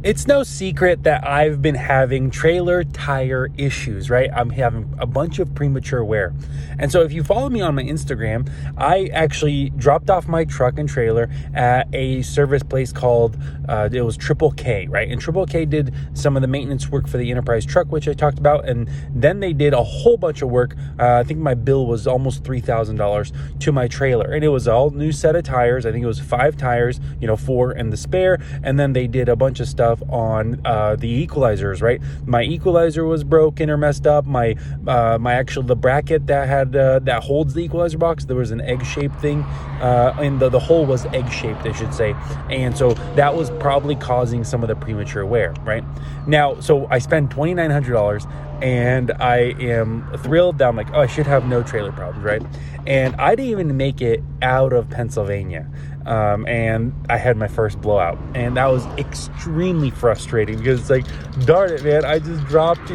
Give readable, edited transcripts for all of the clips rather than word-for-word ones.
It's no secret that I've been having trailer tire issues, right? I'm having a bunch of premature wear. And so if you follow me on my Instagram, I actually dropped off my truck and trailer at a service place called, it was Triple K, right? And Triple K did some of the maintenance work for the Enterprise truck, which I talked about. And then they did a whole bunch of work. I think my bill was almost $3,000 to my trailer. And it was all new set of tires. I think it was 5 tires, 4 and the spare. And then they did a bunch of stuff on the equalizers, right? My equalizer was broken or messed up. My the bracket that had that holds the equalizer box, there was an egg-shaped thing, and the hole was egg-shaped, I should say, and so that was probably causing some of the premature wear, right? Now, so I spent $2,900, and I am thrilled that I'm like, oh, I should have no trailer problems, right? And I didn't even make it out of Pennsylvania. And I had my first blowout, and that was extremely frustrating because it's like, darn it, man, I just dropped,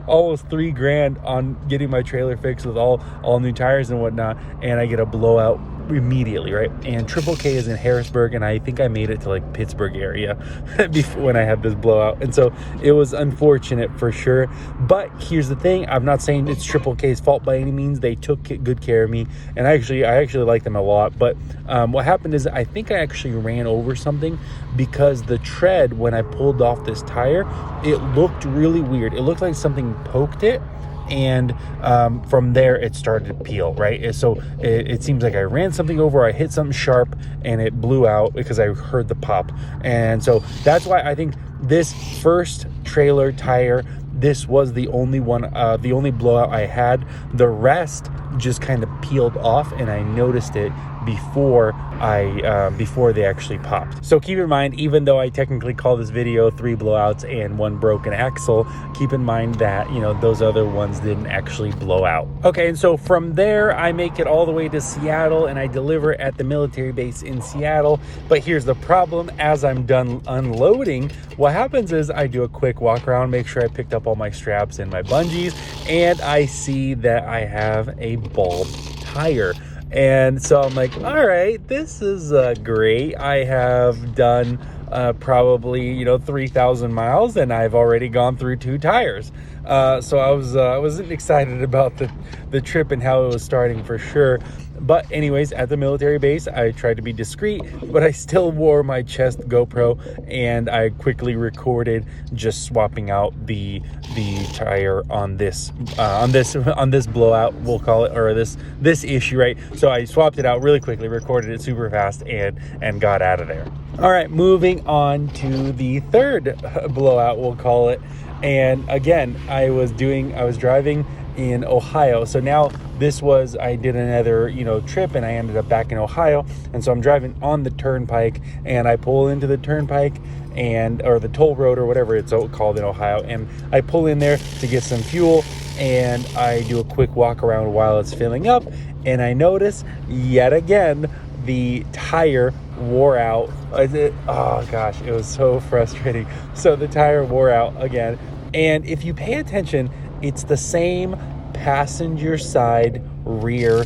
almost $3,000 on getting my trailer fixed with all new tires and whatnot, and I get a blowout immediately, right? And Triple K is in Harrisburg, and I think I made it to like Pittsburgh area before when I had this blowout, and so it was unfortunate for sure. But here's the thing: I'm not saying it's Triple K's fault by any means. They took good care of me, and I actually like them a lot. But what happened is I think I actually ran over something because the tread, when I pulled off this tire, it looked really weird. It looked like something poked it. And from there it started to peel, right? So it seems like I ran something over, I hit something sharp, and it blew out because I heard the pop. And so that's why I think this first trailer tire, this was the only one, the only blowout I had. The rest just kind of peeled off, and I noticed it before they actually popped. So keep in mind, even though I technically call this video 3 blowouts and 1 broken axle, keep in mind that those other ones didn't actually blow out. Okay, and so from there I make it all the way to Seattle, and I deliver at the military base in Seattle. But here's the problem: as I'm done unloading, what happens is I do a quick walk around, make sure I picked up all my straps and my bungees, and I see that I have a bulb tire. And so I'm like, all right, this is great. I have done probably 3,000 miles, and I've already gone through 2 tires. So I wasn't excited about the trip and how it was starting for sure. But anyways, at the military base, I tried to be discreet, but I still wore my chest GoPro, and I quickly recorded just swapping out the tire on this blowout, we'll call it, or this issue, right? So I swapped it out really quickly, recorded it super fast, and got out of there. All right, moving on to the third blowout, we'll call it. And again, I was driving in Ohio. So now I did another, trip, and I ended up back in Ohio. And so I'm driving on the turnpike, and I pull into the turnpike or the toll road or whatever it's called in Ohio. And I pull in there to get some fuel, and I do a quick walk around while it's filling up. And I notice yet again, the tire wore out. Oh gosh, it was so frustrating. So the tire wore out again. And if you pay attention, it's the same passenger side rear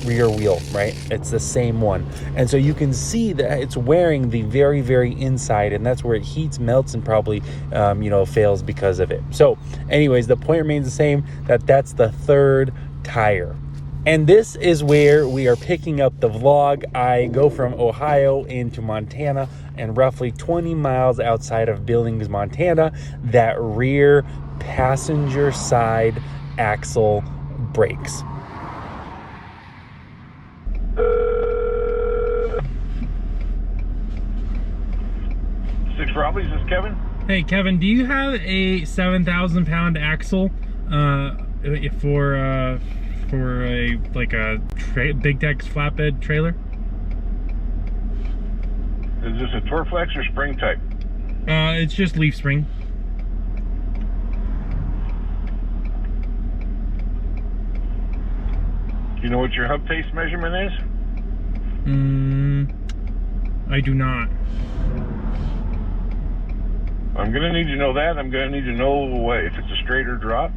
wheel, right? It's the same one. And so you can see that it's wearing the very, very inside, and that's where it heats, melts, and probably fails because of it. So anyways, the point remains the same, that's the third tire. And this is where we are picking up the vlog. I go from Ohio into Montana, and roughly 20 miles outside of Billings, Montana, that rear passenger side axle breaks. Six Robbies, this is Kevin. Hey Kevin, do you have a 7,000 pound axle for a Big Tex flatbed trailer? Is this a Torflex or spring type? It's just leaf spring. Do you know what your hub face measurement is? I do not. I'm gonna need to know that. I'm gonna need to know if it's a straight or drop.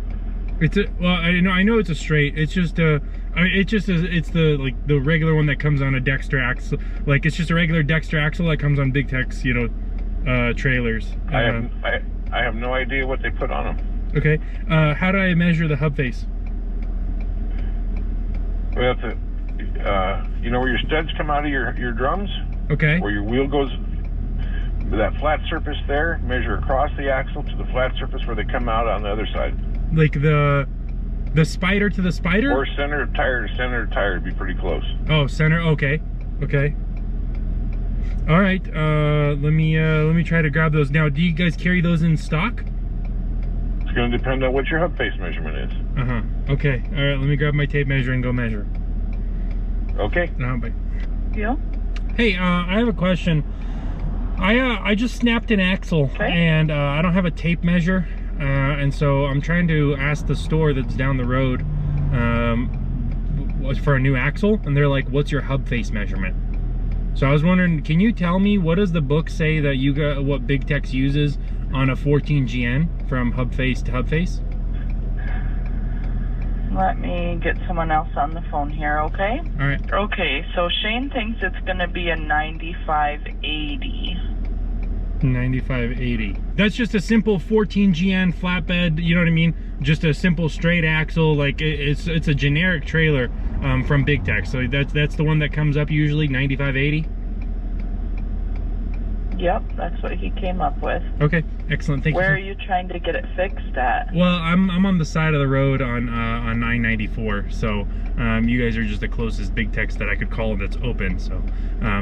I know it's a straight. It's just it's the regular one that comes on a Dexter axle. Like, it's just a regular Dexter axle that comes on Big Tex, trailers. I have no idea what they put on them. Okay. How do I measure the hub face? We have to, you know where your studs come out of your drums? Okay. Where your wheel goes, that flat surface there, measure across the axle to the flat surface where they come out on the other side. Like the spider to the spider? Or center tire to center tire would be pretty close. Oh, center, okay. Okay. All right, let me try to grab those. Now, do you guys carry those in stock? It's going to depend on what your hub face measurement is. Okay. All right, let me grab my tape measure and go measure. Okay. Bye. Yeah. Hey, I have a question. I just snapped an axle, okay. And I don't have a tape measure, and so I'm trying to ask the store that's down the road for a new axle, and they're like, "What's your hub face measurement?" So I was wondering, can you tell me what does the book say that you got, what Big Tex uses on a 14GN from hub face to hub face? Let me get someone else on the phone here, okay? All right. Okay, so Shane thinks it's going to be a 9580. 9580. That's just a simple 14GN flatbed, you know what I mean? Just a simple straight axle, like it's a generic trailer from Big Tex. So that's the one that comes up usually, 9580. Yep, that's what he came up with. Okay, excellent. Thank you. Where are you trying to get it fixed at? Well, I'm on the side of the road on 994, so you guys are just the closest Big Tex that I could call that's open. So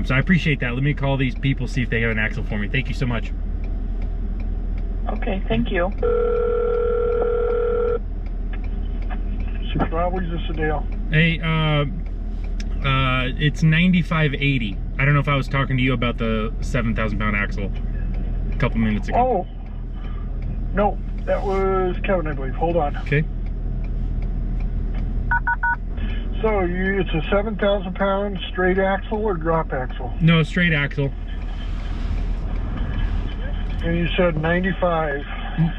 so I appreciate that. Let me call these people, see if they have an axle for me. Thank you so much. Okay, thank you. 6 hours, this is Dale. Hey, it's 9580. I don't know if I was talking to you about the 7,000 pound axle a couple minutes ago. Oh, no, that was Kevin, I believe. Hold on. Okay. So it's a 7,000 pound straight axle or drop axle? No, straight axle. And you said 95.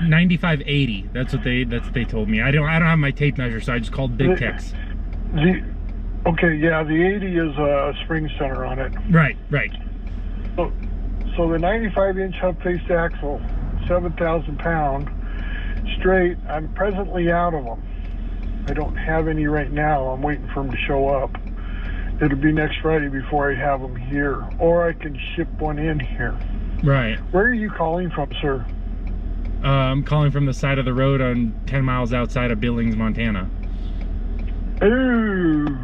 9580. That's what they told me. I don't have my tape measure, so I just called Big Tex. Okay, yeah, the 80 is a spring center on it. Right. So the 95-inch hub-faced axle, 7,000 pound, straight, I'm presently out of them. I don't have any right now. I'm waiting for them to show up. It'll be next Friday before I have them here. Or I can ship one in here. Right. Where are you calling from, sir? I'm calling from the side of the road on 10 miles outside of Billings, Montana. Ooh.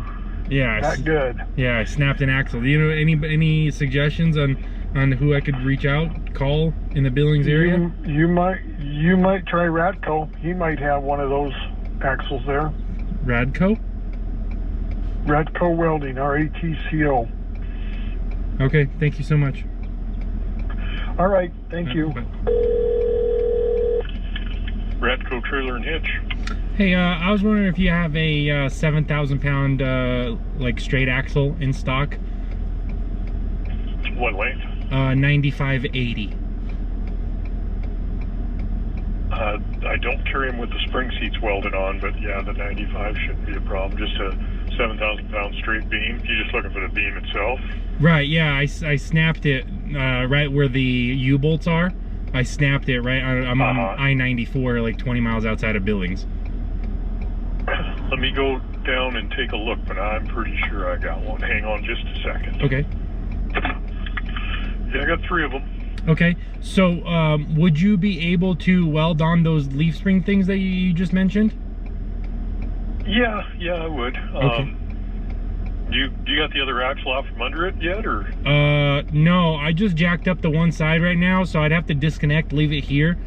Yeah. Not good. Yeah, I snapped an axle. Do you know any suggestions on who I could reach out, call in the Billings area? You might try Radco. He might have one of those axles there. Radco? Radco Welding, RATCO. Okay, thank you so much. All right, thank you. Bye. Radco Trailer and Hitch. Hey, I was wondering if you have a 7,000 pound like straight axle in stock. What length? 9580. I don't carry them with the spring seats welded on, but yeah, the 95 shouldn't be a problem. Just a 7,000 pound straight beam. You're just looking for the beam itself? Right, yeah, I snapped it right where the U-bolts are. I snapped it right, I'm on I-94, like 20 miles outside of Billings. Let me go down and take a look, but I'm pretty sure I got one. Hang on just a second. Okay. Yeah, I got 3 of them. Okay, so would you be able to weld on those leaf spring things that you just mentioned? Yeah, I would. Okay. Do you got the other axle out from under it yet, or? No, I just jacked up the one side right now, so I'd have to disconnect, leave it here,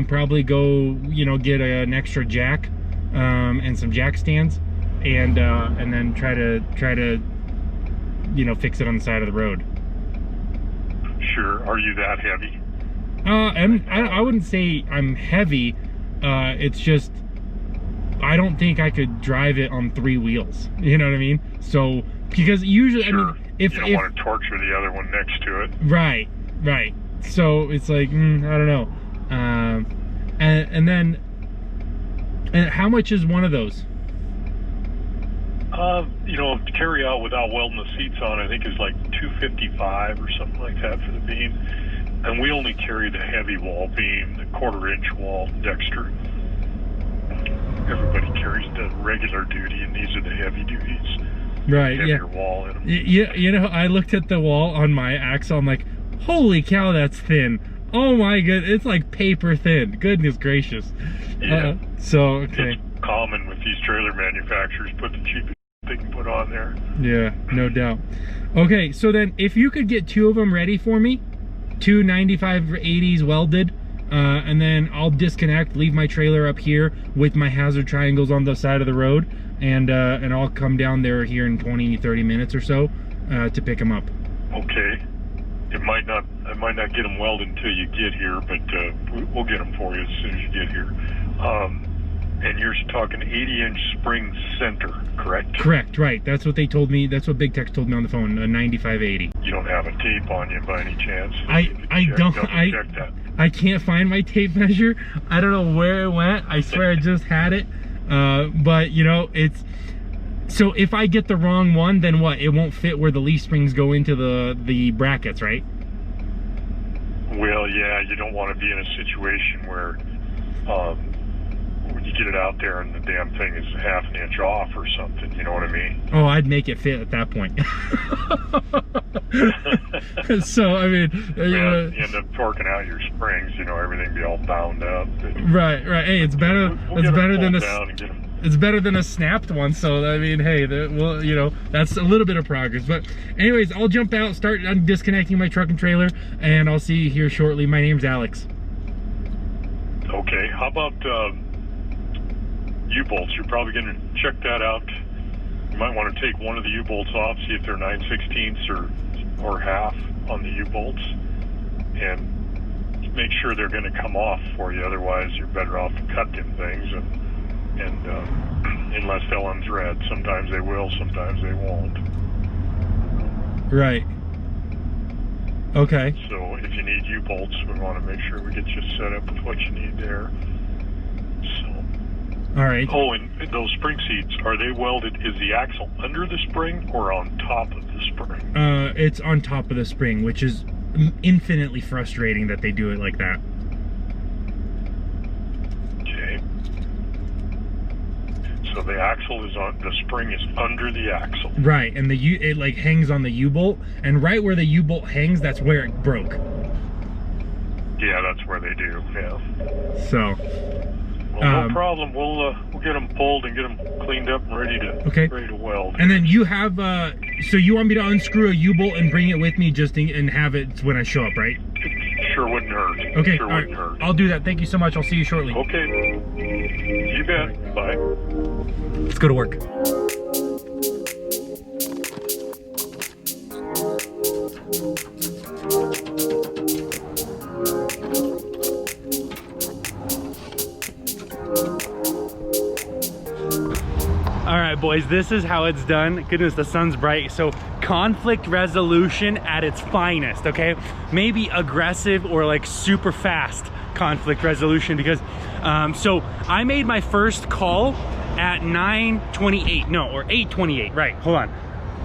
probably go, get an extra jack, and some jack stands, and then try to, fix it on the side of the road. Sure. Are you that heavy? I wouldn't say I'm heavy. It's just I don't think I could drive it on 3 wheels. You know what I mean? So because usually, Sure. I mean, if you don't want to torture the other one next to it. Right. So it's like I don't know. And then how much is one of those? To carry out without welding the seats on, I think is like $255 or something like that for the beam. And we only carry the heavy wall beam, the 1/4-inch wall, Dexter. Everybody carries the regular duty, and these are the heavy duties. Right, Heavier wall in them. Yeah, you know, I looked at the wall on my axle, I'm like, holy cow, that's thin. Oh my god, it's like paper thin. Goodness gracious. Yeah. So, okay. It's common with these trailer manufacturers, put the cheapest they can put on there. Yeah, no doubt. Okay, so then if you could get 2 of them ready for me, 2 95/80s welded, and then I'll disconnect, leave my trailer up here with my hazard triangles on the side of the road, and I'll come down there here in 20-30 minutes or so to pick them up. Okay. I might not get them welded until you get here, but we'll get them for you as soon as you get here. And you're talking 80-inch spring center, correct? Correct, right. That's what they told me. That's what Big Tex told me on the phone, a 95/80. You don't have a tape on you by any chance? I don't. Check that. I can't find my tape measure. I don't know where it went. I swear I just had it. But you know, it's, so if I get the wrong one, then what? It won't fit where the leaf springs go into the brackets, right? Well, yeah, you don't want to be in a situation where when you get it out there and the damn thing is 1/2 inch off or something, you know what I mean? Oh, I'd make it fit at that point. So, I mean, you end up torquing out your springs, you know, everything be all bound up. Right, right. Hey, it's better. It's better than it's better than a snapped one. So, I mean, hey, well, you know, that's a little bit of progress. But, anyways, I'll jump out, start disconnecting my truck and trailer, and I'll see you here shortly. My name's Alex. Okay, how about U-bolts? You're probably going to check that out. You might want to take one of the U-bolts off, see if they're 9/16 or half on the U-bolts, and make sure they're going to come off for you. Otherwise, you're better off to cut them things, and unless they'll unthread. Sometimes they will, sometimes they won't. Right. Okay. So if you need U-bolts, we want to make sure we get you set up with what you need there. So. All right. Oh, and those spring seats, are they welded? Is the axle under the spring or on top of the spring? It's on top of the spring, which is infinitely frustrating that they do it like that. Okay. So the axle is on, the spring is under the axle. Right, and it like hangs on the U-bolt, and right where the U-bolt hangs, that's where it broke. Yeah, that's where they do. Yeah. So. Well, no problem. We'll get them pulled and get them cleaned up and ready to weld. And then you have so you want me to unscrew a U-bolt and bring it with me just and have it when I show up, right? Sure wouldn't hurt. Okay, sure wouldn't hurt. I'll do that. Thank you so much. I'll see you shortly. Okay. You bet. Bye. Let's go to work. All right, boys, this is how it's done. Goodness, the sun's bright. So conflict resolution at its finest, okay? Maybe aggressive or like super fast conflict resolution, because so I made my first call at 9:28, no, or 8:28, right, hold on.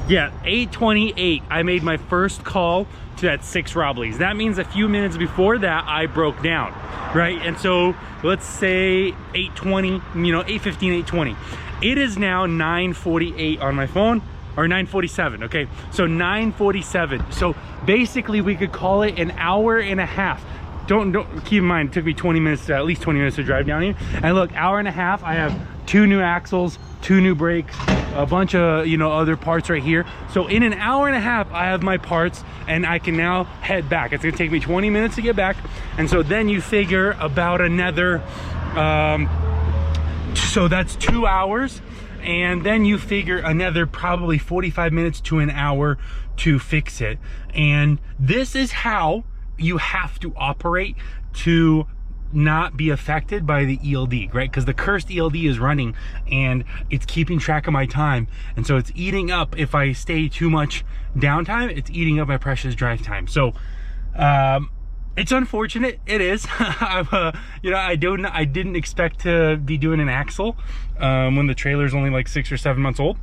Yeah, 8:28, I made my first call to that 6 Roblies. That means a few minutes before that, I broke down, right? And so let's say 8:20, you know, 8:15, 8:20. It is now 9:48 on my phone, or 9:47, okay? So 9:47. So basically we could call it an hour and a half. Don't keep in mind, it took me 20 minutes, at least 20 minutes to drive down here. And look, hour and a half, I have 2 new axles, 2 new brakes, a bunch of, you know, other parts right here. So in an hour and a half, I have my parts and I can now head back. It's gonna take me 20 minutes to get back. And so then you figure about another, so that's 2 hours. And then you figure another probably 45 minutes to an hour to fix it. And this is how you have to operate to not be affected by the ELD, right? Because the cursed ELD is running and it's keeping track of my time. And so it's eating up, if I stay too much downtime, it's eating up my precious drive time. So it's unfortunate, it is. You know, I didn't expect to be doing an axle when the trailer's only like 6 or 7 months old.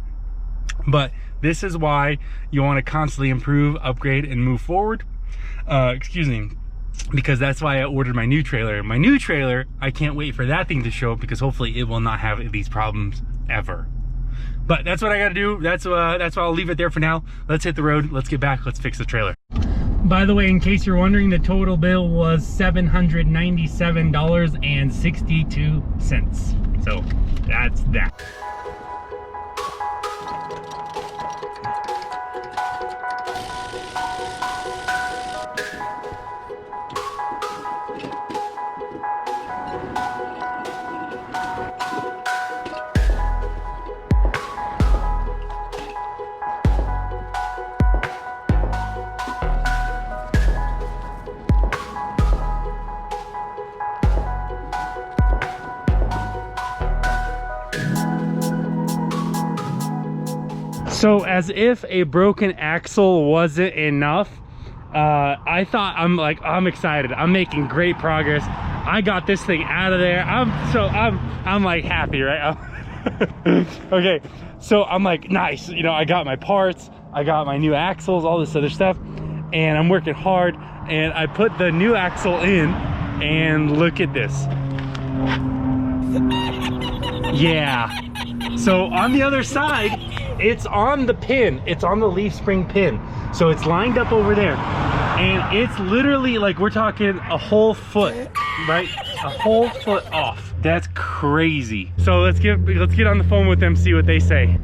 But this is why you want to constantly improve, upgrade, and move forward. Excuse me. because that's why I ordered my new trailer. My new trailer, I can't wait for that thing to show up, because hopefully it will not have these problems ever. But that's what I gotta do. That's why I'll leave it there for now. Let's hit the road. Let's get back. Let's fix the trailer. By the way, in case you're wondering, the total bill was $797.62. So that's that. So as if a broken axle wasn't enough, I thought, I'm excited. I'm making great progress. I got this thing out of there. I'm like happy, right? Okay, so I'm like, nice. You know, I got my parts, I got my new axles, all this other stuff, and I'm working hard. And I put the new axle in, and look at this. Yeah. So on the other side, it's on the pin, it's on the leaf spring pin, so it's lined up over there, and it's literally like, we're talking a whole foot, right? A whole foot off. That's crazy. So let's get on the phone with them, see what they say.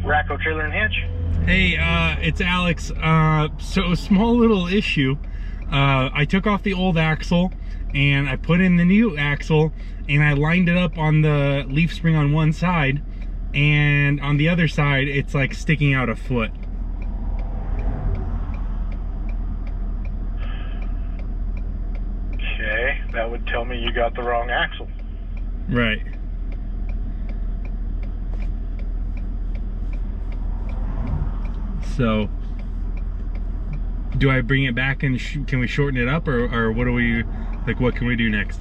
Racco Trailer and Hitch. Hey, it's Alex. So a small little issue. I took off the old axle and I put in the new axle, and I lined it up on the leaf spring on one side, and on the other side it's like sticking out a foot. Okay, that would tell me you got the wrong axle. Right. So do I bring it back and can we shorten it up, or what do we, like, what can we do next?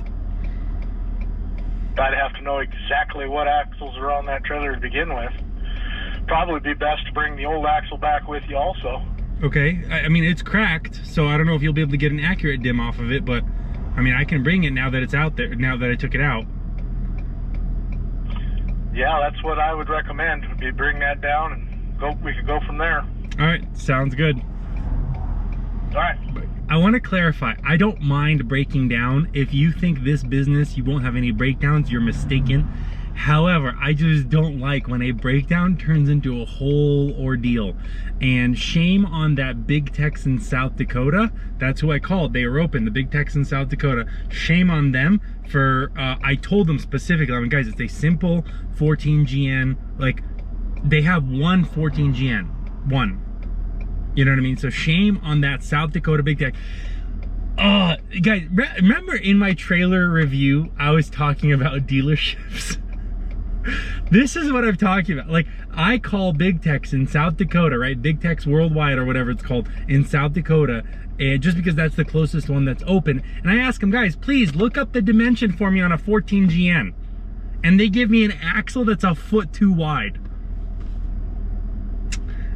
I'd have to know exactly what axles are on that trailer to begin with. Probably be best to bring the old axle back with you also. Okay, I mean, it's cracked, so I don't know if you'll be able to get an accurate dim off of it, but I mean, I can bring it now that it's out there, now that I took it out. Yeah, that's what I would recommend, would be bring that down and we could go from there. All right, sounds good. All right. I want to clarify, I don't mind breaking down. If you think this business, you won't have any breakdowns, you're mistaken. However, I just don't like when a breakdown turns into a whole ordeal. And shame on that Big Tex in South Dakota. That's who I called. They were open, the Big Tex in South Dakota. Shame on them for, I told them specifically, I mean, guys, it's a simple 14GN. Like, they have one 14GN, one. You know what I mean? So shame on that South Dakota Big Tex. Guys, remember in my trailer review, I was talking about dealerships? This is what I'm talking about. Like, I call Big Tex in South Dakota, right? Big Tex Worldwide, or whatever it's called, in South Dakota, and just because that's the closest one that's open. And I ask them, guys, please look up the dimension for me on a 14GN. And they give me an axle that's a foot too wide.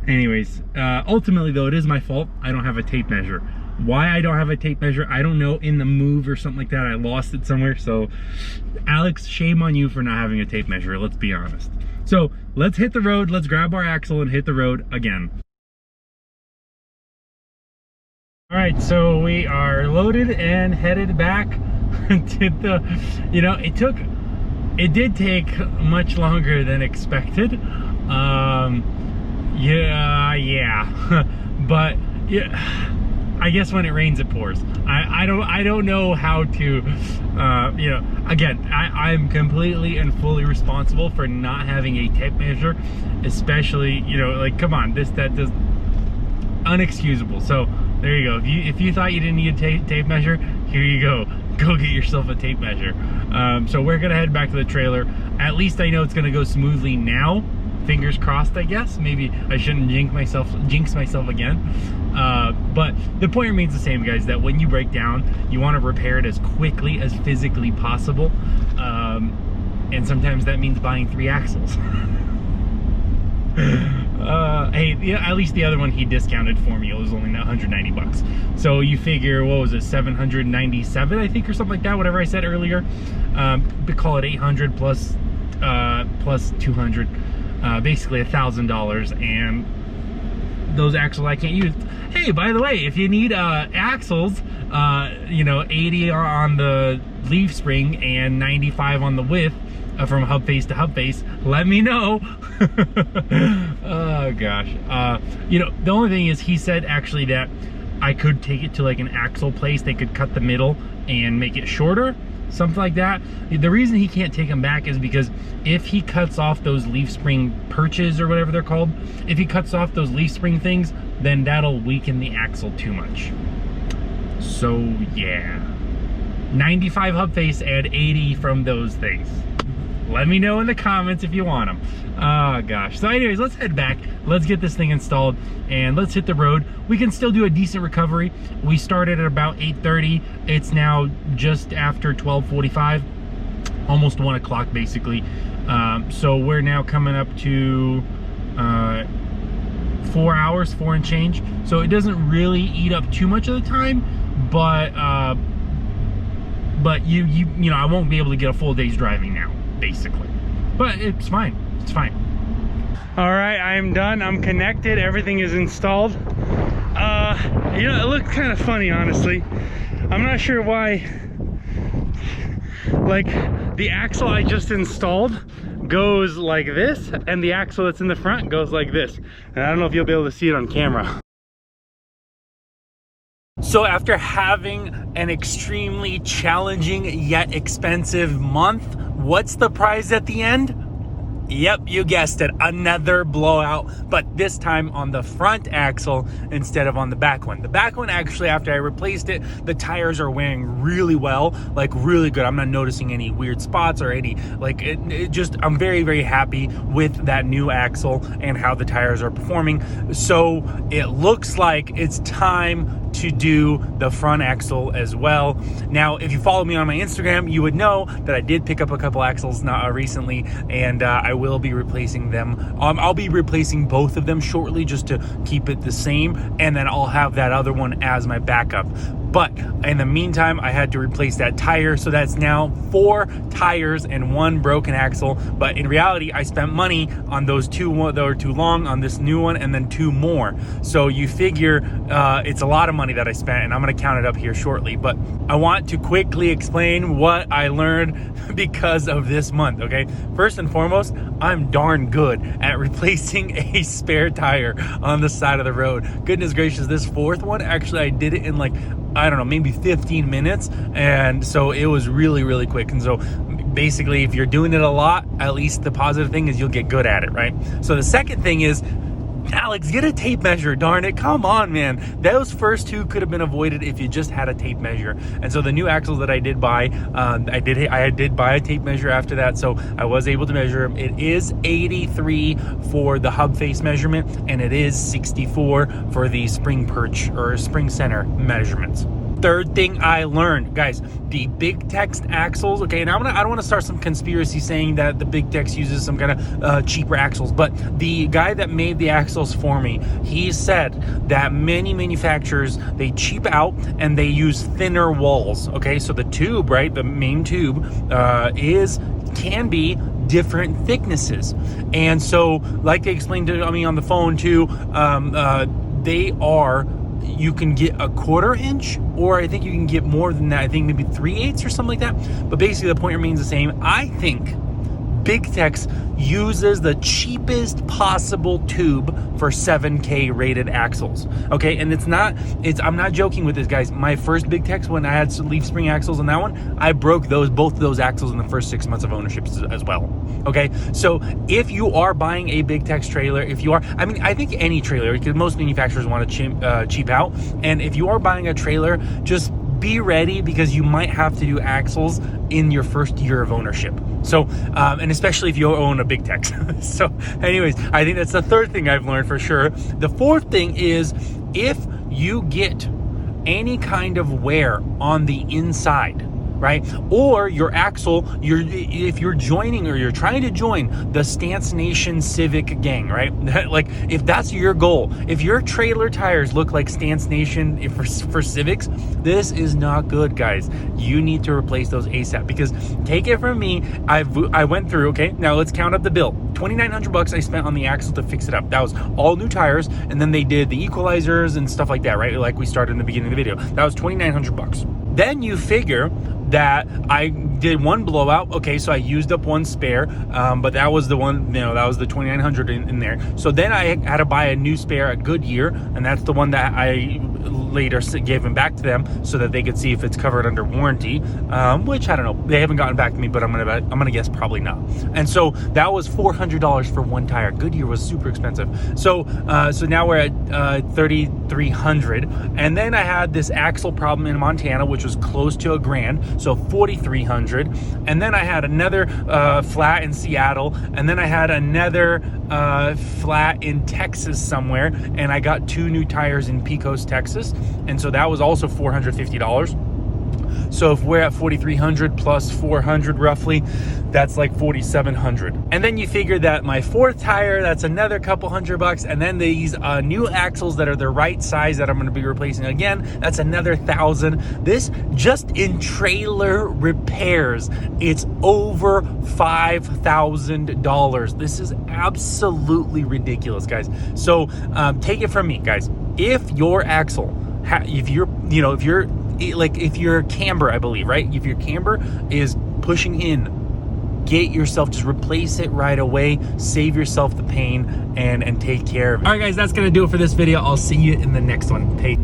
Anyways, ultimately though, it is my fault. I don't have a tape measure. Why I don't have a tape measure, I don't know. In the move or something like that, I lost it somewhere. So Alex, shame on you for not having a tape measure, let's be honest. So let's hit the road, let's grab our axle and hit the road again. All right, so we are loaded and headed back to the, you know, it did take much longer than expected. Yeah, but yeah, I guess when it rains it pours. I don't know how to, you know, again, I'm completely and fully responsible for not having a tape measure, especially, you know, like, come on, that does, unexcusable. So there you go. If you thought you didn't need a tape measure, here you go. Go get yourself a tape measure. So we're gonna head back to the trailer. At least I know it's gonna go smoothly now. Fingers crossed, I guess. Maybe I shouldn't jinx myself again. But the point remains the same, guys, that when you break down, you want to repair it as quickly as physically possible. And sometimes that means buying 3 axles. Hey, yeah, at least the other one he discounted for me. It was only 190 bucks. So you figure, what was it, 797, I think, or something like that, whatever I said earlier. We call it 800 plus 200, basically $1,000, and those axles I can't use. Hey, by the way, if you need axles, you know, 80 on the leaf spring and 95 on the width, from hub face to hub face, let me know. Oh gosh. You know, the only thing is, he said actually that I could take it to like an axle place. They could cut the middle and make it shorter, something like that. The reason he can't take them back is because if he cuts off those leaf spring perches, or whatever they're called, if he cuts off those leaf spring things, then that'll weaken the axle too much. So yeah, 95 hub face and 80 from those things. Let me know in the comments if you want them. Oh gosh. So anyways, let's head back. Let's get this thing installed and let's hit the road. We can still do a decent recovery. We started at about 8:30. It's now just after 12:45, almost 1 o'clock basically. So we're now coming up to 4 hours, 4 and change. So it doesn't really eat up too much of the time, but you know, I won't be able to get a full day's driving now, basically. But it's fine. It's fine. All right, I am done. I'm connected. Everything is installed. You know, it looks kind of funny, honestly. I'm not sure why. Like, the axle I just installed goes like this, and the axle that's in the front goes like this. And I don't know if you'll be able to see it on camera. So after having an extremely challenging yet expensive month, what's the prize at the end? Yep, you guessed it, another blowout, but this time on the front axle instead of on the back one. The back one, actually, after I replaced it, the tires are wearing really well, like really good. I'm not noticing any weird spots or any, like, I'm very, very happy with that new axle and how the tires are performing. So it looks like it's time to do the front axle as well. Now, if you follow me on my Instagram, you would know that I did pick up a couple axles recently, and I will be replacing them. I'll be replacing both of them shortly just to keep it the same, and then I'll have that other one as my backup. But in the meantime, I had to replace that tire, so that's now 4 tires and 1 broken axle. But in reality, I spent money on those 2 that were too long, on this new one, and then 2 more. So you figure it's a lot of money that I spent, and I'm gonna count it up here shortly. But I want to quickly explain what I learned because of this month, okay? First and foremost, I'm darn good at replacing a spare tire on the side of the road. Goodness gracious, this 4th one, actually I did it in like, I don't know, maybe 15 minutes. And so it was really, really quick. And so basically, if you're doing it a lot, at least the positive thing is you'll get good at it, right? So the second thing is, Alex, get a tape measure, darn it. Come on, man. Those first 2 could have been avoided if you just had a tape measure. And so the new axles that I did buy, I did buy a tape measure after that, so I was able to measure them. It is 83 for the hub face measurement, and it is 64 for the spring perch or spring center measurements. Third thing I learned, guys, the Big Tex axles, okay, and I don't want to start some conspiracy saying that the Big Tex uses some kind of cheaper axles, but the guy that made the axles for me, he said that many manufacturers, they cheap out and they use thinner walls, okay? So the tube, right, the main tube can be different thicknesses. And so, like they explained to me on the phone too, you can get a 1/4 inch, or I think you can get more than that. I think maybe 3/8 or something like that. But basically the point remains the same. I think Big Tex uses the cheapest possible tube for 7K rated axles. Okay, and I'm not joking with this, guys. My first Big Tex, when I had some leaf spring axles on that one, I broke both of those axles in the first 6 months of ownership as well. Okay, so if you are buying a Big Tex trailer, I think any trailer, because most manufacturers want to cheap out, and if you are buying a trailer, just be ready, because you might have to do axles in your first year of ownership. So, and especially if you own a Big Tex. So anyways, I think that's the third thing I've learned for sure. The fourth thing is, if you get any kind of wear on the inside right? Or your axle, if you're joining or you're trying to join the Stance Nation Civic gang, right? Like if that's your goal, if your trailer tires look like Stance Nation for Civics, this is not good, guys. You need to replace those ASAP, because take it from me, I went through, okay, now let's count up the bill. $2,900 I spent on the axle to fix it up. That was all new tires, and then they did the equalizers and stuff like that, right? Like we started in the beginning of the video. That was $2,900. Then you figure that I did one blowout. Okay, so I used up one spare, but that was the one, you know, that was the $2,900 in there. So then I had to buy a new spare at Goodyear, and that's the one that I later gave them back to them so that they could see if it's covered under warranty, which I don't know, they haven't gotten back to me, but I'm gonna guess probably not. And so that was $400 for one tire. Goodyear was super expensive. So now we're at $3,300, and then I had this axle problem in Montana, which was close to $1,000, so $4,300. And then I had another flat in Seattle, and then I had another flat in Texas somewhere, and I got 2 new tires in Pecos, Texas, and so that was also $450. So if we're at 4,300 plus 400 roughly, that's like 4,700. And then you figure that my 4th tire, that's another couple $100, and then these new axles that are the right size that I'm going to be replacing again, that's another $1,000. This just in trailer repairs, it's over $5,000. This is absolutely ridiculous, guys. So take it from me, guys. If your axle, if your camber, I believe, right? If your camber is pushing in, get yourself, just replace it right away, save yourself the pain, and take care of it. All right, guys, that's gonna do it for this video. I'll see you in the next one. Peace.